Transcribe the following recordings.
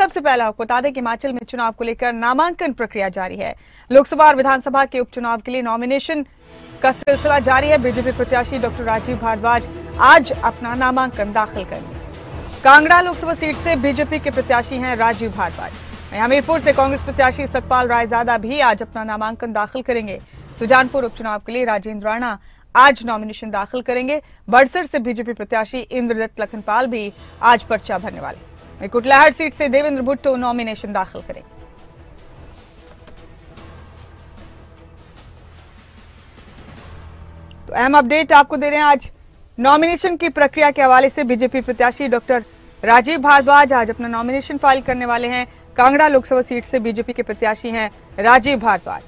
सबसे पहले आपको बता दें कि हिमाचल में चुनाव को लेकर नामांकन प्रक्रिया जारी है। लोकसभा और विधानसभा के उपचुनाव के लिए नॉमिनेशन का सिलसिला जारी है। बीजेपी प्रत्याशी डॉक्टर राजीव भारद्वाज आज अपना नामांकन दाखिल करेंगे। कांगड़ा लोकसभा सीट से बीजेपी के प्रत्याशी हैं राजीव भारद्वाज। हमीरपुर से कांग्रेस प्रत्याशी सतपाल रायजादा भी आज अपना नामांकन दाखिल करेंगे। सुजानपुर उपचुनाव के लिए राजेंद्र राणा आज नॉमिनेशन दाखिल करेंगे। बड़सर से बीजेपी प्रत्याशी इंद्रदत्त लखनपाल भी आज पर्चा भरने वाले। कुटलैहड़ सीट से देवेंद्र भुट्टो नॉमिनेशन दाखिल करेंगे। तो अहम अपडेट आपको दे रहे हैं। आज नॉमिनेशन की प्रक्रिया के हवाले से बीजेपी प्रत्याशी डॉक्टर राजीव भारद्वाज आज अपना नॉमिनेशन फाइल करने वाले हैं। कांगड़ा लोकसभा सीट से बीजेपी के प्रत्याशी हैं राजीव भारद्वाज।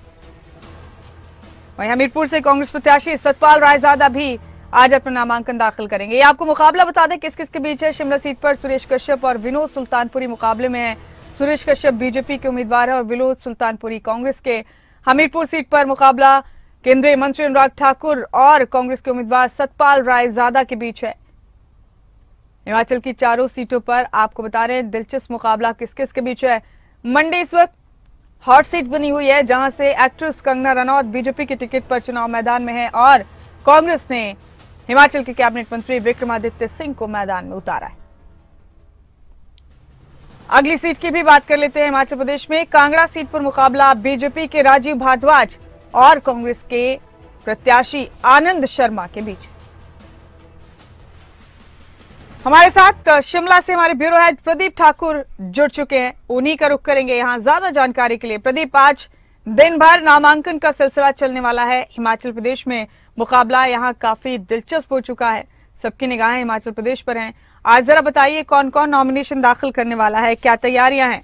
वहीं हमीरपुर से कांग्रेस प्रत्याशी सतपाल रायजादा भी आज अपना नामांकन दाखिल करेंगे। ये आपको मुकाबला बता दें किस किस के बीच है। शिमला सीट पर सुरेश कश्यप और विनोद सुल्तानपुरी मुकाबले में है। सुरेश कश्यप बीजेपी के उम्मीदवार है और विनोद सुल्तानपुरी कांग्रेस के। हमीरपुर सीट पर मुकाबला केंद्रीय मंत्री अनुराग ठाकुर और कांग्रेस के उम्मीदवार सतपाल रायजादा के बीच है। हिमाचल की चारों सीटों पर आपको बता रहे हैं दिलचस्प मुकाबला किस किस के बीच है। मंडी इस वक्त हॉट सीट बनी हुई है, जहां से एक्ट्रेस कंगना रनौत बीजेपी के टिकट पर चुनाव मैदान में है और कांग्रेस ने हिमाचल के कैबिनेट मंत्री विक्रमादित्य सिंह को मैदान में उतारा है। अगली सीट की भी बात कर लेते हैं। हिमाचल प्रदेश में कांगड़ा सीट पर मुकाबला बीजेपी के राजीव भारद्वाज और कांग्रेस के प्रत्याशी आनंद शर्मा के बीच। हमारे साथ शिमला से हमारे ब्यूरो हेड प्रदीप ठाकुर जुड़ चुके हैं, उन्हीं का रुख करेंगे यहां ज्यादा जानकारी के लिए। प्रदीप, आज दिन भर नामांकन का सिलसिला चलने वाला है हिमाचल प्रदेश में। मुकाबला यहां काफी दिलचस्प हो चुका है, सबकी निगाहें हिमाचल प्रदेश पर हैं। आज जरा बताइए कौन कौन नॉमिनेशन दाखिल करने वाला है, क्या तैयारियां हैं?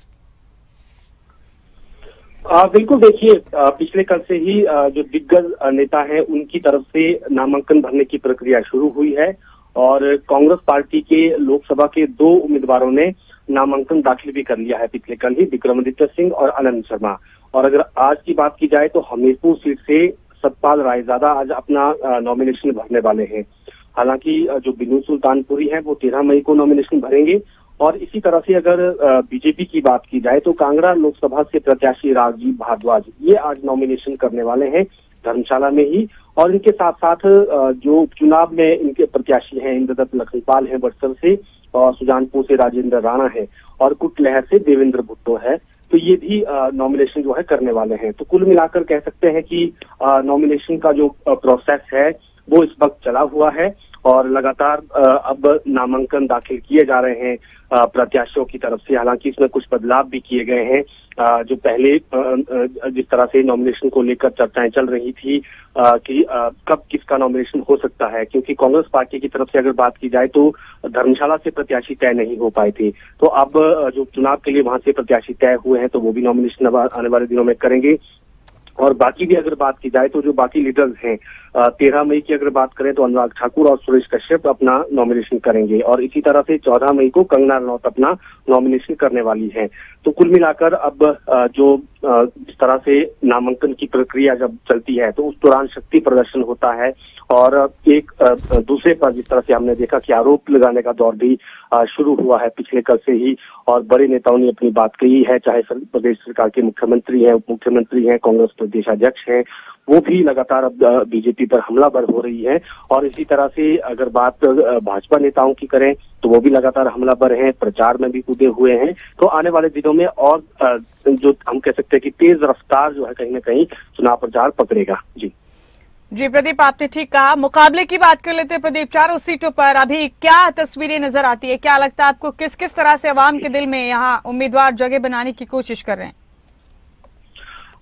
बिल्कुल, देखिए पिछले कल से ही जो दिग्गज नेता हैं उनकी तरफ से नामांकन भरने की प्रक्रिया शुरू हुई है और कांग्रेस पार्टी के लोकसभा के 2 उम्मीदवारों ने नामांकन दाखिल भी कर लिया है पिछले कल ही, विक्रमादित्य सिंह और आनंद शर्मा। और अगर आज की बात की जाए तो हमीरपुर सीट से सतपाल रायजादा आज अपना नॉमिनेशन भरने वाले हैं। हालांकि जो विनोद सुल्तानपुरी है वो 13 मई को नॉमिनेशन भरेंगे। और इसी तरह से अगर बीजेपी की बात की जाए तो कांगड़ा लोकसभा से प्रत्याशी राजीव भारद्वाज ये आज नॉमिनेशन करने वाले हैं धर्मशाला में ही। और इनके साथ साथ जो उपचुनाव में इनके प्रत्याशी हैं इंद्रदत्त लखनपाल हैं बड़सर से, और सुजानपुर से राजेंद्र राणा है और कुटलैहड़ से देवेंद्र भुट्टो है, तो ये भी नॉमिनेशन जो है करने वाले हैं। तो कुल मिलाकर कह सकते हैं कि नॉमिनेशन का जो प्रोसेस है वो इस वक्त चला हुआ है और लगातार अब नामांकन दाखिल किए जा रहे हैं प्रत्याशियों की तरफ से। हालांकि इसमें कुछ बदलाव भी किए गए हैं। जो पहले जिस तरह से नॉमिनेशन को लेकर चर्चाएं चल रही थी कि कब किसका नॉमिनेशन हो सकता है, क्योंकि कांग्रेस पार्टी की तरफ से अगर बात की जाए तो धर्मशाला से प्रत्याशी तय नहीं हो पाए थे, तो अब जो चुनाव के लिए वहां से प्रत्याशी तय हुए हैं तो वो भी नॉमिनेशन आने वाले दिनों में करेंगे। और बाकी भी अगर बात की जाए तो जो बाकी लीडर्स हैं 13 मई की अगर बात करें तो अनुराग ठाकुर और सुरेश कश्यप अपना नॉमिनेशन करेंगे और इसी तरह से 14 मई को कंगना रनौत अपना नॉमिनेशन करने वाली है। तो कुल मिलाकर अब जो जिस तरह से नामांकन की प्रक्रिया जब चलती है तो उस दौरान शक्ति प्रदर्शन होता है और एक दूसरे पर जिस तरह से हमने देखा कि आरोप लगाने का दौर भी शुरू हुआ है पिछले कल से ही, और बड़े नेताओं ने अपनी बात कही है, चाहे प्रदेश सरकार के मुख्यमंत्री हैं, उप मुख्यमंत्री हैं, कांग्रेस प्रदेशाध्यक्ष हैं, वो भी लगातार अब बीजेपी पर हमलावर हो रही है। और इसी तरह से अगर बात भाजपा नेताओं की करें तो वो भी लगातार हमलावर हैं, प्रचार में भी कूदे हुए हैं। तो आने वाले दिनों में और जो हम कह सकते हैं कि तेज रफ्तार जो है कहीं ना कहीं चुनाव प्रचार पकड़ेगा। जी प्रदीप, आपने ठीक कहा। मुकाबले की बात कर लेते हैं प्रदीप, चारों सीटों पर अभी क्या तस्वीरें नजर आती है? क्या लगता है आपको किस किस तरह से अवाम के दिल में यहाँ उम्मीदवार जगह बनाने की कोशिश कर रहे हैं?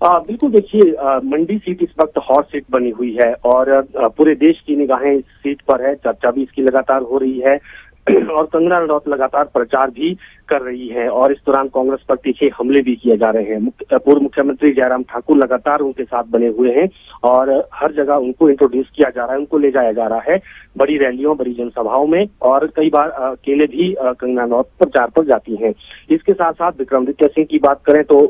बिल्कुल, देखिए मंडी सीट इस वक्त हॉट सीट बनी हुई है और पूरे देश की निगाहें इस सीट पर है, चर्चा भी इसकी लगातार हो रही है और कंगना रनौत लगातार प्रचार भी कर रही है और इस दौरान कांग्रेस पर तीखे हमले भी किए जा रहे हैं। पूर्व मुख्यमंत्री जयराम ठाकुर लगातार उनके साथ बने हुए हैं और हर जगह उनको इंट्रोड्यूस किया जा रहा है, उनको ले जाया जा रहा है बड़ी रैलियों, बड़ी जनसभाओं में, और कई बार अकेले भी कंगना रनौत प्रचार पर जाती हैं। इसके साथ साथ विक्रमादित्य सिंह की बात करें तो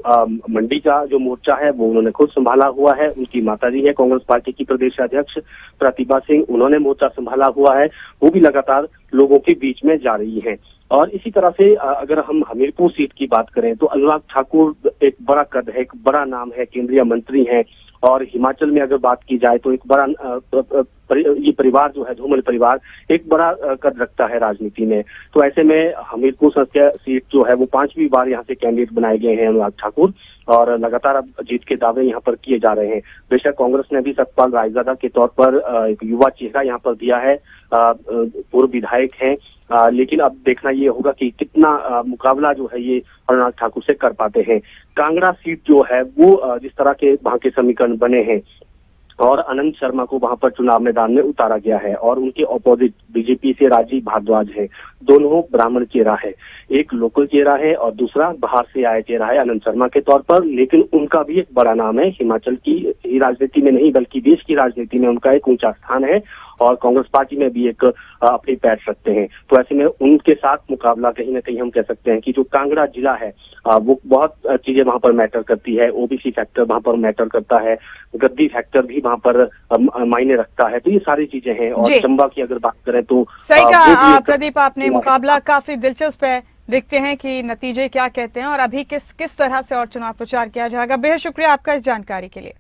मंडी का जो मोर्चा है वो उन्होंने खुद संभाला हुआ है। उनकी माताजी है कांग्रेस पार्टी की प्रदेश अध्यक्ष प्रतिभा सिंह, उन्होंने मोर्चा संभाला हुआ है, वो भी लगातार लोगों के बीच में जा रही हैं। और इसी तरह से अगर हम हमीरपुर सीट की बात करें तो अनुराग ठाकुर एक बड़ा कद है, एक बड़ा नाम है, केंद्रीय मंत्री हैं। और हिमाचल में अगर बात की जाए तो एक बड़ा ये परिवार जो है, धूमल परिवार, एक बड़ा कद रखता है राजनीति में। तो ऐसे में हमीरपुर संसदीय सीट जो है वो 5वीं बार यहाँ से कैंडिडेट बनाए गए हैं अनुराग ठाकुर, और लगातार अब जीत के दावे यहाँ पर किए जा रहे हैं। बेशक कांग्रेस ने भी सतपाल रायजादा के तौर पर एक युवा चेहरा यहाँ पर दिया है, पूर्व विधायक हैं, लेकिन अब देखना ये होगा कि कितना मुकाबला जो है ये अनुराग ठाकुर से कर पाते हैं। कांगड़ा सीट जो है वो जिस तरह के वहां के समीकरण बने हैं और अनंत शर्मा को वहां पर चुनाव मैदान में उतारा गया है, और उनके ऑपोजिट बीजेपी से राजीव भारद्वाज है, दोनों ब्राह्मण चेहरा है। एक लोकल चेहरा है और दूसरा बाहर से आया चेहरा है अनंत शर्मा के तौर पर, लेकिन उनका भी एक बड़ा नाम है, हिमाचल की ही राजनीति में नहीं बल्कि देश की राजनीति में उनका एक ऊंचा स्थान है, और कांग्रेस पार्टी में भी एक अपनी पैर रखते हैं। तो ऐसे में उनके साथ मुकाबला कहीं ना कहीं हम कह सकते हैं कि जो कांगड़ा जिला है वो बहुत चीजें वहां पर मैटर करती है। ओबीसी फैक्टर वहां पर मैटर करता है, गद्दी फैक्टर भी वहां पर मायने रखता है। तो ये सारी चीजें हैं। और चंबा की अगर बात करें तो सही कहा प्रदीप आपने, मुकाबला काफी दिलचस्प है। देखते हैं कि नतीजे क्या कहते हैं और अभी किस तरह से और चुनाव प्रचार किया जाएगा। बेहद शुक्रिया आपका इस जानकारी के लिए।